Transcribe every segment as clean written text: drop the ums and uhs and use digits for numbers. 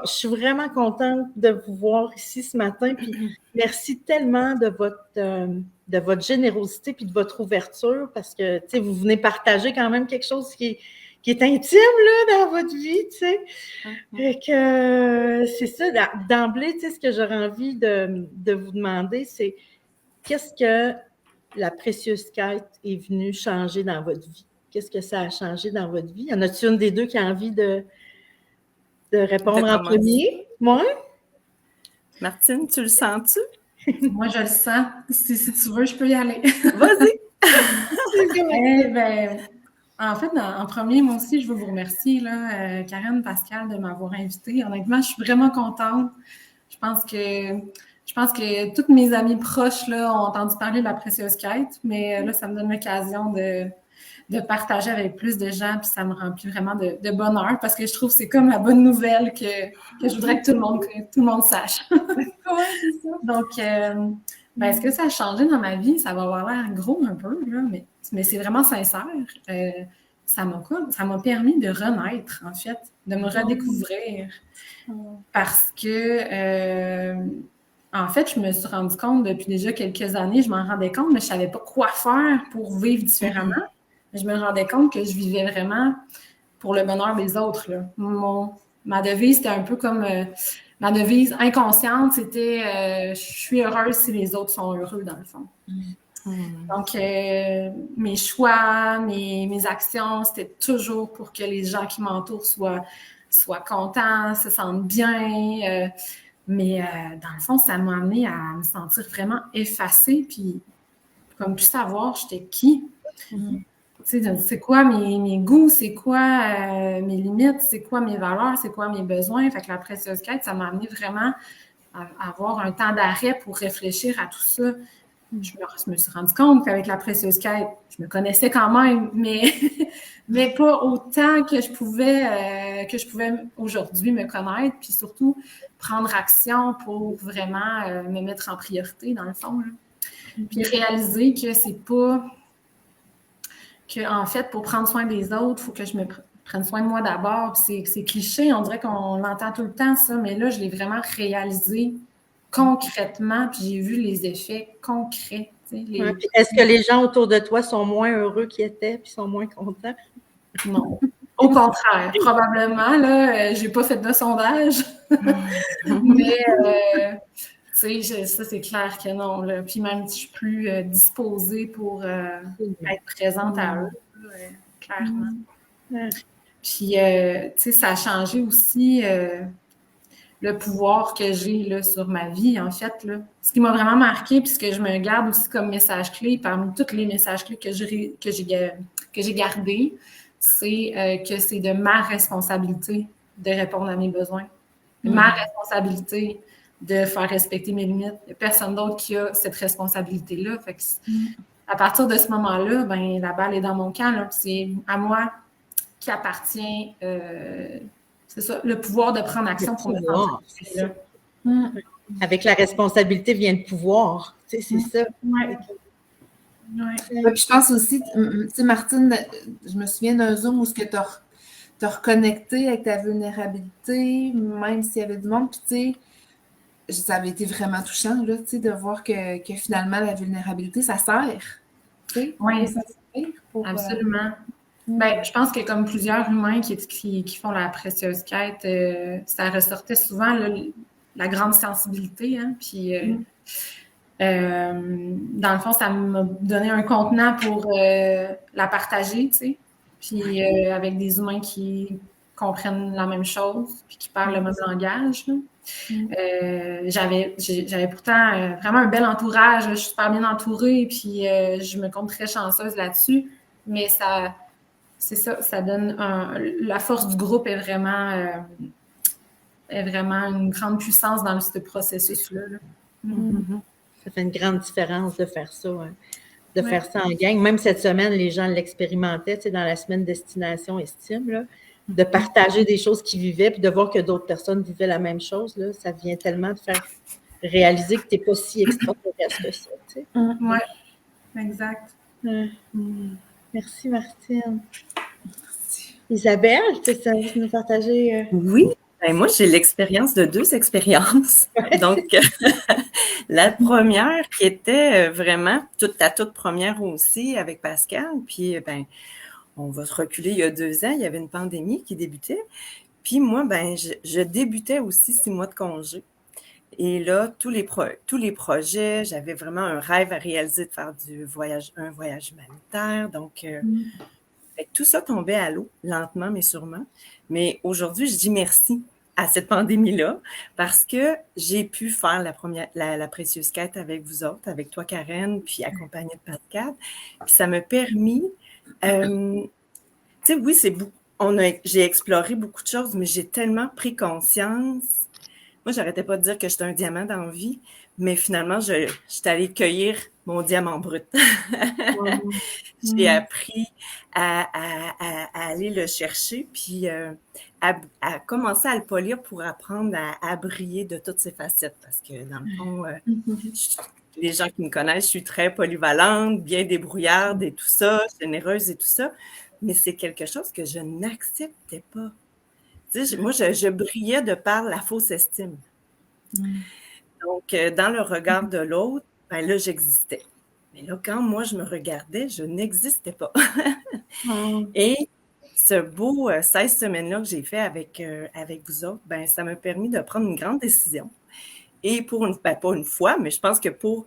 Je suis vraiment contente de vous voir ici ce matin. Puis merci tellement de votre générosité puis de votre ouverture parce que, tu sais, vous venez partager quand même quelque chose qui est intime, là, dans votre vie, tu sais. Fait que c'est ça, d'emblée, tu sais, ce que j'aurais envie de vous demander, c'est qu'est-ce que la précieuse quête est venue changer dans votre vie? Qu'est-ce que ça a changé dans votre vie? Y en a-t-il une des deux qui a envie de répondre en premier? Moi? Martine, tu le sens-tu? Moi, je le sens. Si tu veux, je peux y aller. Vas-y! En fait, en premier, moi aussi, je veux vous remercier, là, Karen, Pascal, de m'avoir invitée. Honnêtement, je suis vraiment contente. Je pense que toutes mes amies proches là, ont entendu parler de la précieuse quête, mais là, ça me donne l'occasion de partager avec plus de gens, puis ça me remplit vraiment de bonheur parce que je trouve que c'est comme la bonne nouvelle que je voudrais que tout le monde sache. Ouais, c'est ça. Donc, est-ce que ça a changé dans ma vie? Ça va avoir l'air gros un peu, là, mais c'est vraiment sincère. Ça m'a permis de renaître, en fait, de me redécouvrir. Parce que, en fait, je me suis rendu compte depuis déjà quelques années, je m'en rendais compte, mais je ne savais pas quoi faire pour vivre différemment. Je me rendais compte que je vivais vraiment pour le bonheur des autres, là. Ma devise, c'était un peu comme... ma devise inconsciente, c'était je suis heureuse si les autres sont heureux, dans le fond. Donc, mes choix, mes actions, c'était toujours pour que les gens qui m'entourent soient contents, se sentent bien. Mais dans le fond, ça m'a amené à me sentir vraiment effacée, puis comme plus savoir j'étais qui. Tu sais, c'est quoi mes goûts, c'est quoi mes limites, c'est quoi mes valeurs, c'est quoi mes besoins. Fait que la précieuse quête, ça m'a amené vraiment à avoir un temps d'arrêt pour réfléchir à tout ça. Je me suis rendu compte qu'avec la précieuse quête, je me connaissais quand même, mais pas autant que je pouvais aujourd'hui me connaître, puis surtout prendre action pour vraiment me mettre en priorité, dans le fond. Là. Puis réaliser que c'est pas... qu'en fait, pour prendre soin des autres, il faut que je me prenne soin de moi d'abord. Puis c'est cliché, on dirait qu'on l'entend tout le temps, ça, mais là, je l'ai vraiment réalisé concrètement, puis j'ai vu les effets concrets. Puis est-ce que les gens autour de toi sont moins heureux qu'ils étaient, puis sont moins contents? Non. Au contraire, probablement, là, j'ai pas fait de sondage, mais ça, c'est clair que non. Là. Puis même, je suis plus disposée pour être présente à eux, là, clairement. Puis, tu sais, ça a changé aussi le pouvoir que j'ai là, sur ma vie, en fait. Là. Ce qui m'a vraiment marqué, puis ce que je me garde aussi comme message clé, parmi tous les messages clés que j'ai gardés, c'est que c'est de ma responsabilité de répondre à mes besoins. Ma responsabilité de faire respecter mes limites. Il n'y a personne d'autre qui a cette responsabilité-là. Fait que à partir de ce moment-là, ben, la balle est dans mon camp. Là. C'est à moi qui appartient, c'est ça, le pouvoir de prendre action pour me sentir. Avec la responsabilité vient le pouvoir. Tu sais, c'est ça. Ouais. Puis je pense aussi, tu sais, Martine, je me souviens d'un Zoom où tu as reconnecté avec ta vulnérabilité, même s'il y avait du monde. Puis tu sais, ça avait été vraiment touchant, là, tu sais, de voir que finalement, la vulnérabilité, ça sert. Tu sais, oui, ça sert pour, absolument. Ben, je pense que comme plusieurs humains qui font la précieuse quête, ça ressortait souvent là, la grande sensibilité. Hein, puis, dans le fond, ça m'a donné un contenant pour la partager, tu sais. Puis avec des humains qui comprennent la même chose, puis qui parlent le même langage. Là. J'avais pourtant vraiment un bel entourage. Je suis super bien entourée, puis je me compte très chanceuse là-dessus. Mais c'est ça, ça donne la force du groupe est vraiment une grande puissance dans ce processus-là. Là. Ça fait une grande différence de faire ça, hein. De faire ça en gang. Même cette semaine, les gens l'expérimentaient, tu sais, dans la semaine Destination Estime, là, de partager des choses qu'ils vivaient, puis de voir que d'autres personnes vivaient la même chose, là, ça vient tellement de faire réaliser que tu n'es pas si extraterrestre que ça. Tu sais. Oui, exact. Merci, Martine. Merci. Isabelle, tu as envie de nous partager? Oui. Ben, moi, j'ai l'expérience de 2 expériences. Donc, la première qui était vraiment ta toute première aussi avec Pascal. Puis, ben, on va se reculer il y a 2 ans, il y avait une pandémie qui débutait. Puis moi, ben, je débutais aussi 6 mois de congé. Et là, tous les projets, j'avais vraiment un rêve à réaliser de faire un voyage humanitaire. Donc, fait que tout ça tombait à l'eau, lentement mais sûrement. Mais aujourd'hui, je dis merci à cette pandémie-là parce que j'ai pu faire la précieuse quête avec vous autres, avec toi, Karen, puis accompagnée de Pascal. Puis ça m'a permis, tu sais, oui, j'ai exploré beaucoup de choses, mais j'ai tellement pris conscience. Moi, j'arrêtais pas de dire que j'étais un diamant dans la vie, mais finalement, je suis allée cueillir mon diamant brut. J'ai appris à aller le chercher, puis à commencer à le polir pour apprendre à briller de toutes ses facettes. Parce que dans le fond, les gens qui me connaissent, je suis très polyvalente, bien débrouillarde et tout ça, généreuse et tout ça, mais c'est quelque chose que je n'acceptais pas. Tu sais, moi, je brillais de par la fausse estime. Donc, dans le regard de l'autre, ben là, j'existais. Mais là, quand moi, je me regardais, je n'existais pas. Et ce beau 16 semaines-là que j'ai fait avec vous autres, ben, ça m'a permis de prendre une grande décision. Et pas une fois, mais je pense que pour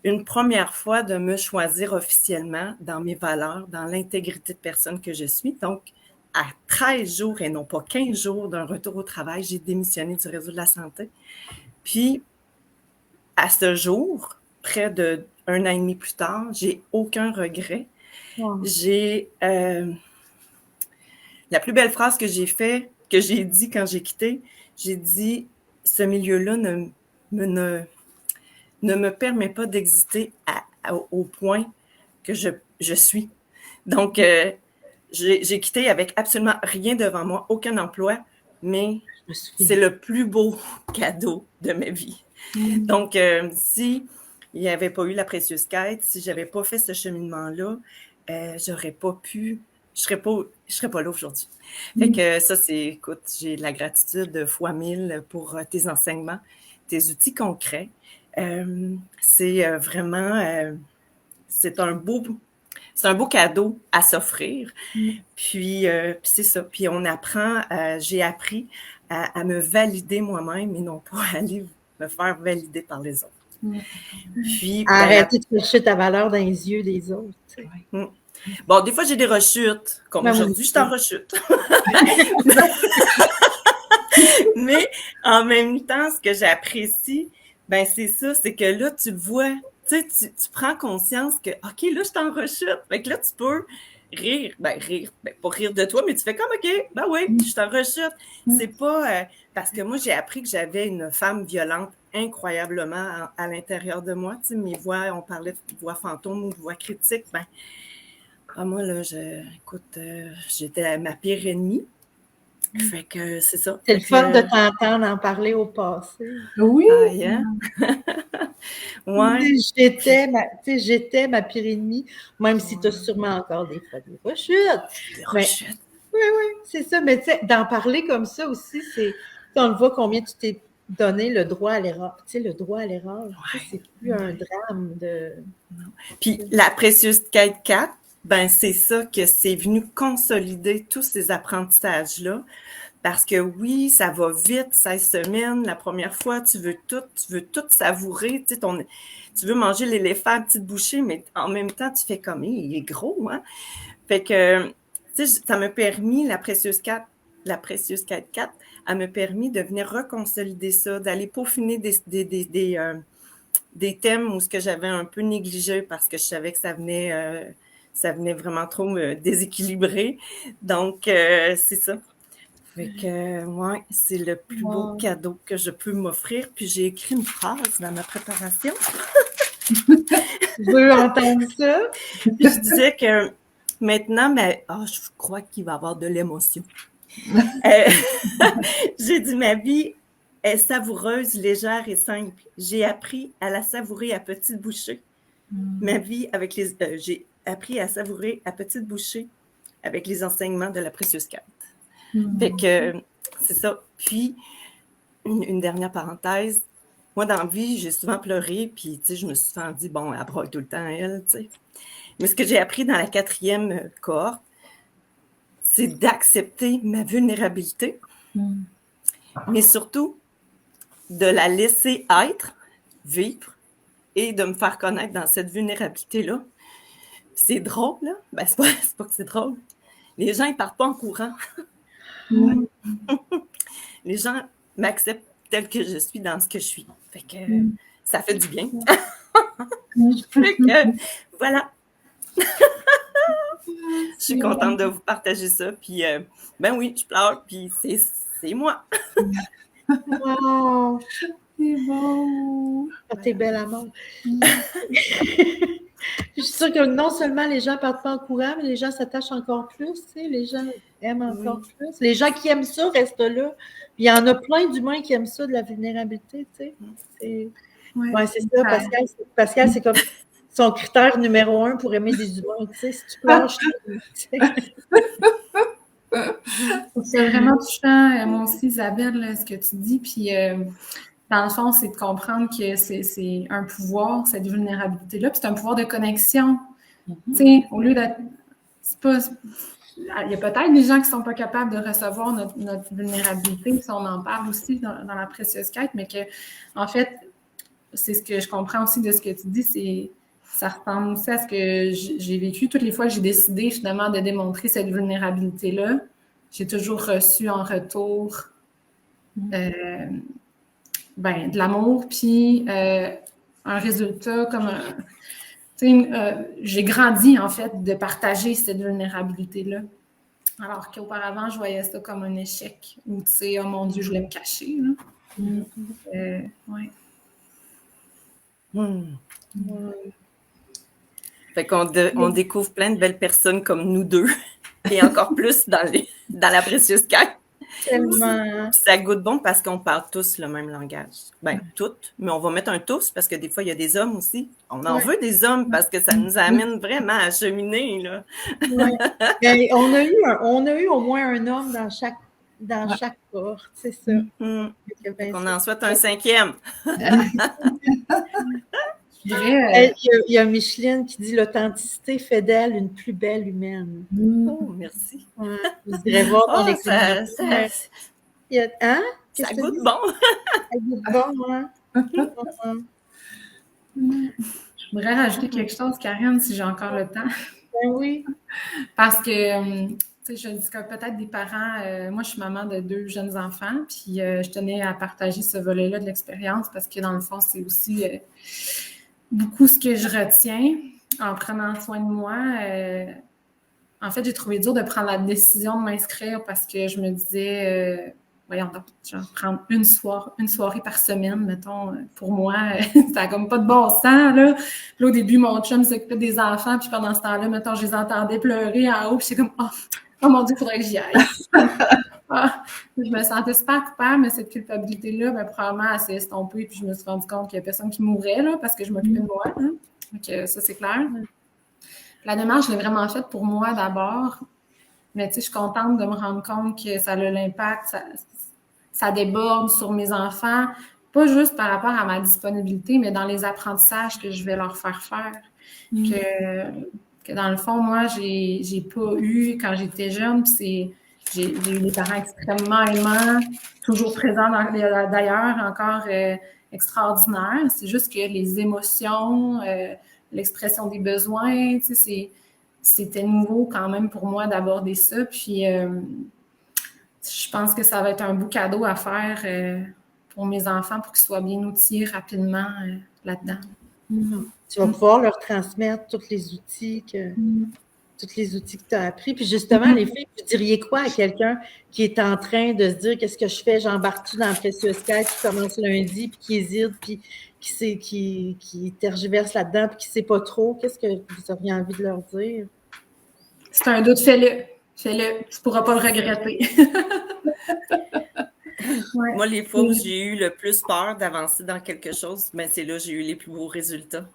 une première fois, de me choisir officiellement dans mes valeurs, dans l'intégrité de personne que je suis. Donc, à 13 jours et non pas 15 jours d'un retour au travail, j'ai démissionné du réseau de la santé. Puis, à ce jour, près d'1 an et demi plus tard, j'ai aucun regret. J'ai la plus belle phrase que j'ai dit quand j'ai quitté, j'ai dit « Ce milieu-là ne me permet pas d'exister au point que je suis. » Donc, j'ai quitté avec absolument rien devant moi, aucun emploi, mais c'est le plus beau cadeau de ma vie. Donc, si il n'y avait pas eu la précieuse quête, si je n'avais pas fait ce cheminement-là, j'aurais pas pu, je serais pas là aujourd'hui. Fait que ça, écoute, j'ai de la gratitude fois 1000 pour tes enseignements, tes outils concrets. C'est vraiment, c'est un beau cadeau à s'offrir. Puis c'est ça. Puis j'ai appris à me valider moi-même et non pas à aller me faire valider par les autres. Puis, arrêter de chercher ta valeur dans les yeux des autres. Bon, des fois, j'ai des rechutes. Comme aujourd'hui, je suis en rechute. Mais en même temps, ce que j'apprécie, ben c'est ça, c'est que là, tu vois, tu prends conscience que, OK, là, je suis en rechute. Fait que là, tu peux rire. Ben, pas rire de toi, mais tu fais comme, OK, ben oui, je suis en rechute. C'est pas... parce que moi, j'ai appris que j'avais une femme violente incroyablement à l'intérieur de moi. Tu sais, mes voix, on parlait de voix fantôme ou de voix critique. Ben, moi, là, écoute, j'étais ma pire ennemie. Fait que c'est ça. C'est le fun de t'entendre en parler au passé. Oui. Ouais. J'étais ma pire ennemie, même si tu as sûrement encore des fois des rechutes. Oui, c'est ça. Mais tu sais, d'en parler comme ça aussi, on le voit combien tu t'es donné le droit à l'erreur. Tu sais, le droit à l'erreur, c'est plus un drame de... Non. Puis la précieuse quête 4, ben c'est ça que c'est venu consolider tous ces apprentissages-là. Parce que oui, ça va vite, 16 semaines, la première fois, tu veux tout savourer, tu sais, tu veux manger l'éléphant à petite bouchée, mais en même temps, tu fais comme, il est gros, hein? Fait que, tu sais, ça m'a permis, la précieuse quête 4, elle m'a permis de venir reconsolider ça, d'aller peaufiner des thèmes où ce que j'avais un peu négligé parce que je savais que ça venait vraiment trop me déséquilibrer. Donc, c'est ça. Fait que, ouais, c'est le plus beau cadeau que je peux m'offrir. Puis j'ai écrit une phrase dans ma préparation. Je veux entendre ça. Puis je disais que maintenant, je crois qu'il va y avoir de l'émotion. J'ai dit, ma vie est savoureuse, légère et simple. J'ai appris à la savourer à petites bouchées. Ma vie j'ai appris à savourer à petites bouchées avec les enseignements de la précieuse quête. Fait que c'est ça. Puis, une dernière parenthèse. Moi, dans la vie, j'ai souvent pleuré, puis, tu sais, je me suis souvent dit, bon, elle braille tout le temps, elle, tu sais. Mais ce que j'ai appris dans la 4e cohorte, c'est d'accepter ma vulnérabilité, mais surtout de la laisser être, vivre, et de me faire connaître dans cette vulnérabilité-là. C'est drôle, là. Ben, c'est pas que c'est drôle. Les gens, ils partent pas en courant. Les gens m'acceptent tel que je suis dans ce que je suis. Fait que ça fait du bien. Fait que, voilà. Je suis contente de vous partager ça. Puis, ben oui, je pleure, puis c'est moi. Wow! C'est beau! Ah, t'es belle à mort. Je suis sûre que non seulement les gens ne partent pas en courant, mais les gens s'attachent encore plus, tu sais, les gens aiment encore plus. Les gens qui aiment ça restent là. Puis il y en a plein d'humains qui aiment ça, de la vulnérabilité, tu sais. Ouais, c'est ça, Pascal, c'est comme son critère numéro 1 pour aimer des humains, tu sais, si tu pleures, je t'aime, tu sais. C'est vraiment touchant, moi aussi, Isabelle, là, ce que tu dis. Puis, dans le fond, c'est de comprendre que c'est un pouvoir, cette vulnérabilité-là. Puis c'est un pouvoir de connexion. Tu sais, au lieu d'être. C'est pas. Il y a peut-être des gens qui ne sont pas capables de recevoir notre vulnérabilité, si on en parle aussi dans la précieuse quête, mais que, en fait, c'est ce que je comprends aussi de ce que tu dis, ça ressemble aussi à ce que j'ai vécu toutes les fois que j'ai décidé finalement de démontrer cette vulnérabilité-là. J'ai toujours reçu en retour de l'amour, puis un résultat comme j'ai grandi en fait de partager cette vulnérabilité-là. Alors qu'auparavant, je voyais ça comme un échec ou tu sais, oh mon Dieu, je voulais me cacher. Là. Fait qu'on découvre plein de belles personnes comme nous deux et encore plus dans la précieuse quête. Tellement. Ça goûte bon parce qu'on parle tous le même langage. Ben, toutes, mais on va mettre un tous parce que des fois, il y a des hommes aussi. On en veut des hommes parce que ça nous amène vraiment à cheminer, là. Ben, on a eu au moins un homme dans chaque porte, c'est ça. On en souhaite un 5e. Il y a Micheline qui dit l'authenticité fait d'elle une plus belle humaine. Oh, merci. Vous irez voir dans les commentaires. Ça goûte bon. Ça goûte bon, hein? Je voudrais rajouter quelque chose, Karine, si j'ai encore le temps. Ben oui. Parce que, tu sais, je dis que peut-être des parents, moi, je suis maman de 2 jeunes enfants, puis je tenais à partager ce volet-là de l'expérience parce que, dans le fond, c'est aussi beaucoup ce que je retiens en prenant soin de moi. En fait, j'ai trouvé dur de prendre la décision de m'inscrire parce que je me disais, voyons donc, je vais prendre une soirée par semaine, mettons, pour moi, ça n'a comme pas de bon sens, là. Puis là, au début, mon chum s'occupait des enfants, puis pendant ce temps-là, mettons, je les entendais pleurer en haut, puis j'étais comme, oh mon Dieu, il faudrait que j'y aille. Je me sentais super coupable, mais cette culpabilité-là, probablement, elle s'est estompée, puis je me suis rendu compte qu'il n'y a personne qui mourait, là, parce que je m'occupais de moi. Hein. Donc, ça, c'est clair. La démarche, je l'ai vraiment faite pour moi d'abord, mais tu sais, je suis contente de me rendre compte que ça a l'impact, ça déborde sur mes enfants, pas juste par rapport à ma disponibilité, mais dans les apprentissages que je vais leur faire faire. Que dans le fond, moi, j'ai pas eu, quand j'étais jeune, puis j'ai eu des parents extrêmement aimants, toujours présents d'ailleurs, encore extraordinaires. C'est juste que les émotions, l'expression des besoins, tu sais, c'était nouveau quand même pour moi d'aborder ça. Puis, je pense que ça va être un beau cadeau à faire pour mes enfants pour qu'ils soient bien outillés rapidement là-dedans. Tu vas pouvoir leur transmettre tous les outils que tu as appris. Puis justement, les filles, vous diriez quoi à quelqu'un qui est en train de se dire qu'est-ce que je fais, j'embarque-tu dans la précieuse quête qui commence lundi, puis qui hésite, puis qui tergiverse là-dedans, puis qui ne sait pas trop, qu'est-ce que vous auriez envie de leur dire? C'est un doute, fais-le. Fais-le, tu ne pourras pas le regretter. Ouais. Moi, les fois où j'ai eu le plus peur d'avancer dans quelque chose, c'est là que j'ai eu les plus beaux résultats.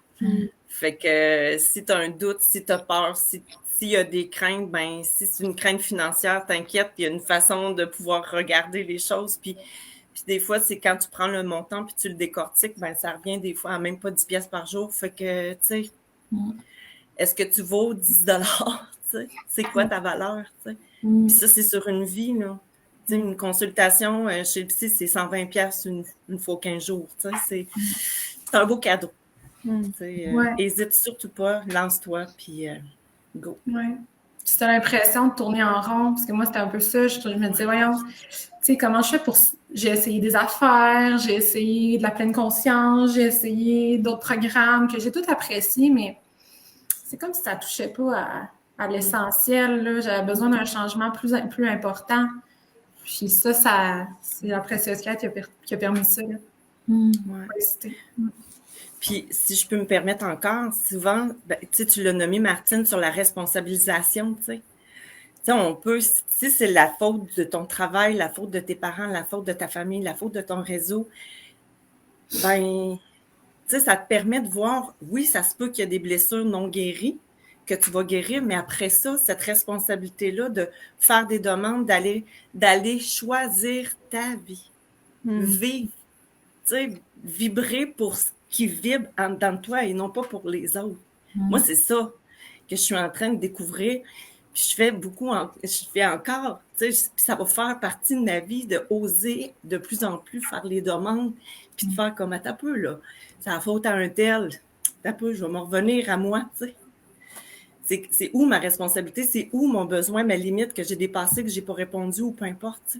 Fait que si tu as un doute, si tu as peur, s'il y a des craintes, ben si c'est une crainte financière, t'inquiète, il y a une façon de pouvoir regarder les choses. Puis des fois, c'est quand tu prends le montant puis tu le décortiques, ben ça revient des fois à même pas 10 pièces par jour. Fait que, tu sais, est-ce que tu vaux 10 $? Tu sais, c'est quoi ta valeur? Tu sais? Puis ça, c'est sur une vie, là. Tu sais, une consultation chez le psy, c'est 120 pièces une fois 15 jours. Tu sais, c'est un beau cadeau. Hésite surtout pas, lance-toi, puis go. Ouais. Tu as l'impression de tourner en rond, parce que moi, c'était un peu ça. Je me disais, voyons, tu sais, comment je fais pour... J'ai essayé des affaires, j'ai essayé de la pleine conscience, j'ai essayé d'autres programmes que j'ai tout apprécié, mais c'est comme si ça touchait pas à l'essentiel, là. J'avais besoin d'un changement plus important. Puis ça c'est la précieuse quête qui a permis ça, là. Puis, si je peux me permettre encore, souvent, ben, tu l'as nommé, Martine, sur la responsabilisation, tu sais. Tu sais, on peut, si c'est la faute de ton travail, la faute de tes parents, la faute de ta famille, la faute de ton réseau, ben, tu sais, ça te permet de voir, oui, ça se peut qu'il y a des blessures non guéries, que tu vas guérir, mais après ça, cette responsabilité-là de faire des demandes, d'aller choisir ta vie, vivre, tu sais, vibrer pour ce qui vibre en dedans de toi et non pas pour les autres. Moi, c'est ça que je suis en train de découvrir. Puis je fais encore, tu sais, ça va faire partie de ma vie de oser de plus en plus faire les demandes, puis de faire comme à ta peu, là. C'est la faute à un tel. T'as peu, je vais m'en revenir à moi, tu sais. C'est où ma responsabilité, c'est où mon besoin, ma limite que j'ai dépassée, que j'ai pas répondu ou peu importe, tu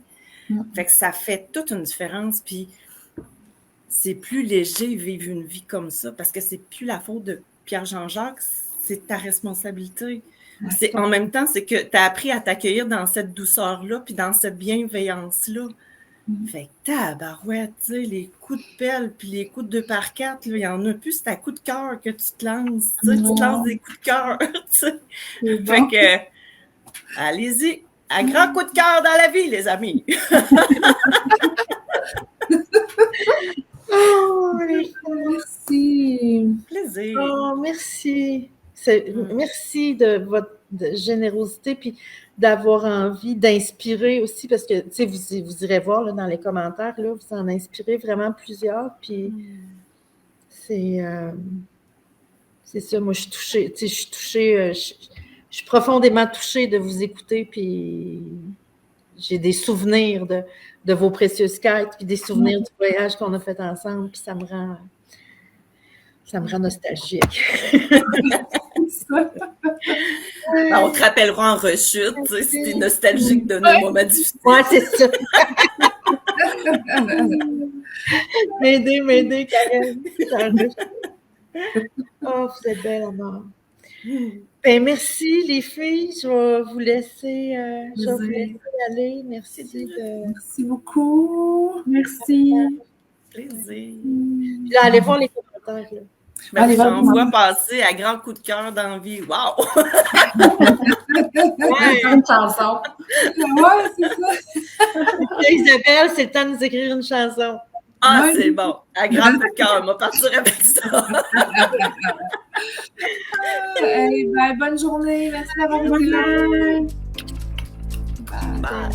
sais. Fait que ça fait toute une différence, puis c'est plus léger vivre une vie comme ça, parce que c'est plus la faute de Pierre-Jean-Jacques, c'est ta responsabilité. En même temps, c'est que tu as appris à t'accueillir dans cette douceur-là, puis dans cette bienveillance-là. Fait que tabarouette, tu sais, les coups de pelle, puis les coups de 2x4, il y en a plus, c'est à coup de cœur que tu te lances. Tu te lances des coups de cœur, tu sais. Fait que, allez-y, à grand coup de cœur dans la vie, les amis. Oh, merci. Plaisir. Oh, merci. Merci de votre générosité puis d'avoir envie d'inspirer aussi parce que, tu sais, vous irez voir là, dans les commentaires, là, vous en inspirez vraiment plusieurs. Puis c'est ça, moi, je suis touchée. Tu sais, je suis touchée, je suis profondément touchée de vous écouter. Puis j'ai des souvenirs de vos précieuses quêtes, puis des souvenirs du voyage qu'on a fait ensemble, puis ça me rend nostalgique. Ben, on te rappellera en rechute, tu sais, si t'es nostalgique de nos moments difficiles. Ouais, c'est ça. M'aider, Karen. Oh, vous êtes belle à mort. Ben, merci, les filles. Je vais vous laisser, aller. Merci. Merci beaucoup. Merci. Plaisir. Puis là, allez voir les commentaires. Là. Ben, j'en vois passer à grand coup de cœur d'envie. Wow! Ouais, une chanson. Ouais, c'est ça. Isabelle, c'est le temps de nous écrire une chanson. Ah, ouais. C'est bon. À grand coup de cœur, on va partir avec ça. Hey, ben, bonne journée. Merci d'avoir été là. Bye.